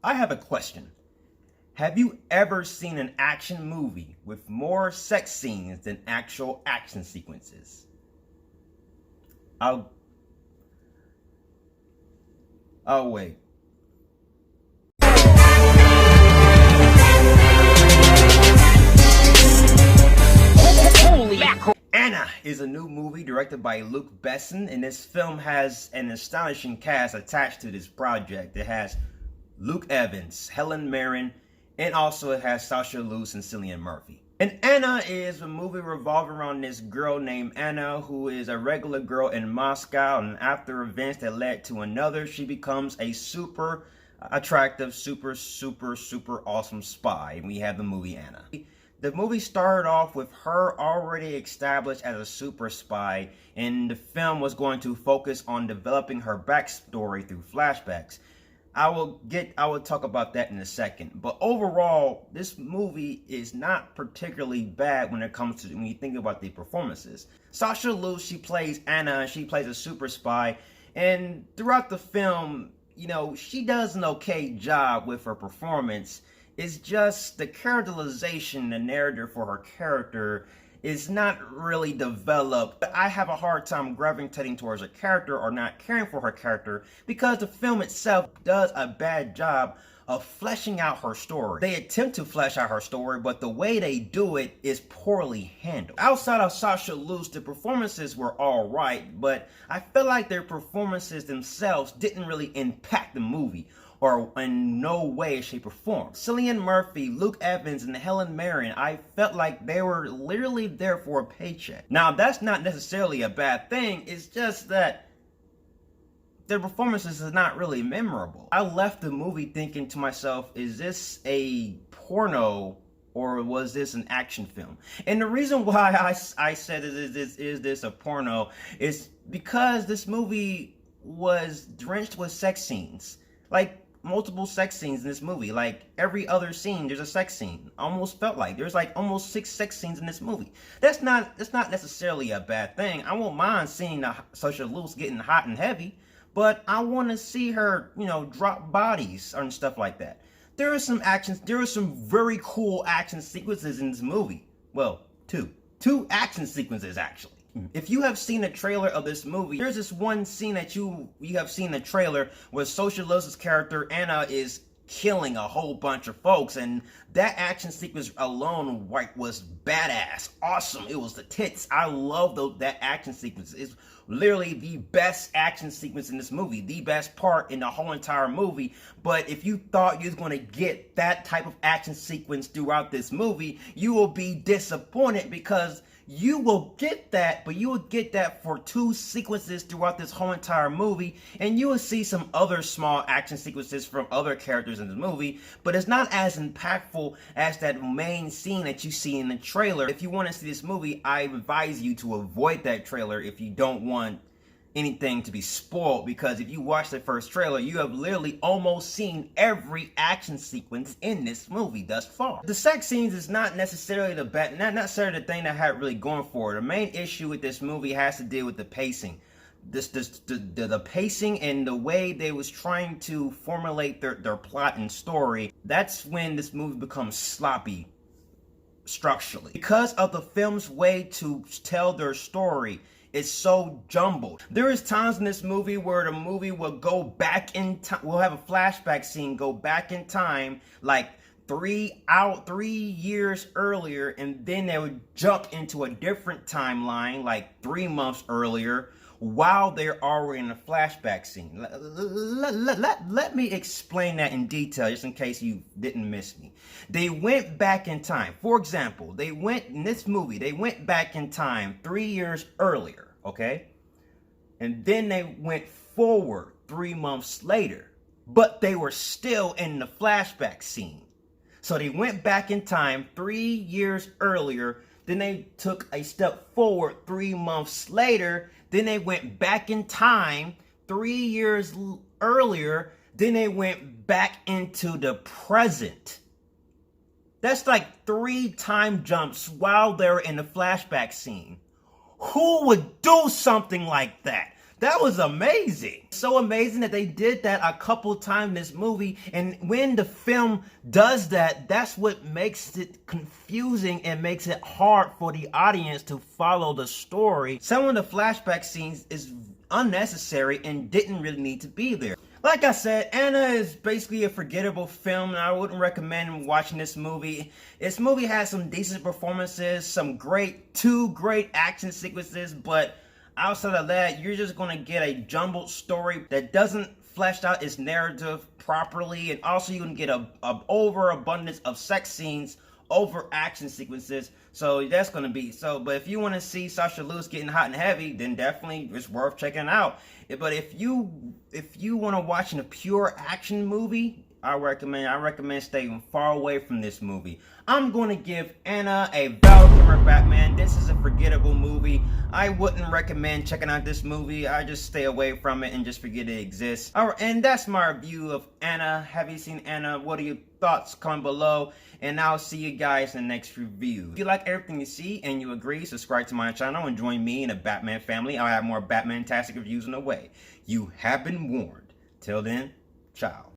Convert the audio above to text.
I have a question. Have you ever seen an action movie with more sex scenes than actual action sequences? I'll wait. Holy mackerel! Anna is a new movie directed by Luc Besson, and this film has an astonishing cast attached to this project. It has Luke Evans, Helen Mirren, and also it has Sasha Luz and Cillian Murphy. And Anna is a movie revolving around this girl named Anna, who is a regular girl in Moscow, and after events that led to another, she becomes a super attractive, super awesome spy. And we have the movie Anna. The movie started off with her already established as a super spy, and the film was going to focus on developing her backstory through flashbacks. I will talk about that in a second. But overall, this movie is not particularly bad when you think about the performances. Sasha Luz, she plays Anna, she plays a super spy, and throughout the film, she does an okay job with her performance. It's just the characterization, the narrative for her character is not really developed. I have a hard time gravitating towards her character or not caring for her character because the film itself does a bad job of fleshing out her story. They attempt to flesh out her story, but the way they do it is poorly handled. Outside of Sasha Luz, the performances were alright, but I feel like their performances themselves didn't really impact the movie, or in no way, shape, or form. Cillian Murphy, Luke Evans, and Helen Mirren, I felt like they were literally there for a paycheck. Now, that's not necessarily a bad thing, it's just that their performances is not really memorable. I left the movie thinking to myself, is this a porno or was this an action film? And the reason why I said is this a porno is because this movie was drenched with sex scenes. Like, multiple sex scenes in this movie. Like, every other scene there's a sex scene. Almost felt like there's like almost 6 sex scenes in this movie. That's not necessarily a bad thing. I won't mind seeing Sasha Luz getting hot and heavy, but I want to see her, drop bodies and stuff like that. There are some very cool action sequences in this movie. Well, two action sequences actually. If you have seen the trailer of this movie, there's this one scene that you have seen the trailer where Sasha Luz's character Anna is killing a whole bunch of folks, and that action sequence alone was badass, awesome. It was the tits. I love that action sequence. It's literally the best action sequence in this movie, the best part in the whole entire movie. But if you thought you was going to get that type of action sequence throughout this movie, you will be disappointed, because you will get that, but you will get that for 2 sequences throughout this whole entire movie, and you will see some other small action sequences from other characters in the movie, but it's not as impactful as that main scene that you see in the trailer. If you want to see this movie, I advise you to avoid that trailer if you don't want anything to be spoiled, because if you watch the first trailer, you have literally almost seen every action sequence in this movie thus far. The sex scenes is not necessarily the thing that had really going for it. The main issue with this movie has to deal with the pacing. The pacing and the way they was trying to formulate their plot and story. That's when this movie becomes sloppy structurally. Because of the film's way to tell their story, it's so jumbled. There is times in this movie where the movie will go back in time. We'll have a flashback scene go back in time, like 3 years earlier, and then they would jump into a different timeline, like 3 months earlier, while they're already in a flashback scene. Let me explain that in detail, just in case you didn't miss me. They went back in time. For example, in this movie, they went back in time 3 years earlier, okay? And then they went forward 3 months later, but they were still in the flashback scene. So they went back in time 3 years earlier, then they took a step forward 3 months later, then they went back in time 3 years earlier, then they went back into the present. That's like 3 time jumps while they're in the flashback scene. Who would do something like that? That was amazing. So amazing that they did that a couple times in this movie. And when the film does that, that's what makes it confusing and makes it hard for the audience to follow the story. Some of the flashback scenes is unnecessary and didn't really need to be there. Like I said, Anna is basically a forgettable film, and I wouldn't recommend watching this movie. This movie has some decent performances, two great action sequences, but outside of that, you're just gonna get a jumbled story that doesn't flesh out its narrative properly, and also you're gonna get a overabundance of sex scenes over action sequences. So that's gonna be so. But if you want to see Sasha Lewis getting hot and heavy, then definitely it's worth checking out. But if you want to watch a pure action movie, I recommend staying far away from this movie. I'm going to give Anna a Val Kilmer Batman. This is a forgettable movie. I wouldn't recommend checking out this movie. I just stay away from it and just forget it exists. Alright, and that's my review of Anna. Have you seen Anna? What are your thoughts? Comment below, and I'll see you guys in the next review. If you like everything you see and you agree, subscribe to my channel and join me in the Batman family. I'll have more Batman-tastic reviews on the way. You have been warned. Till then, ciao.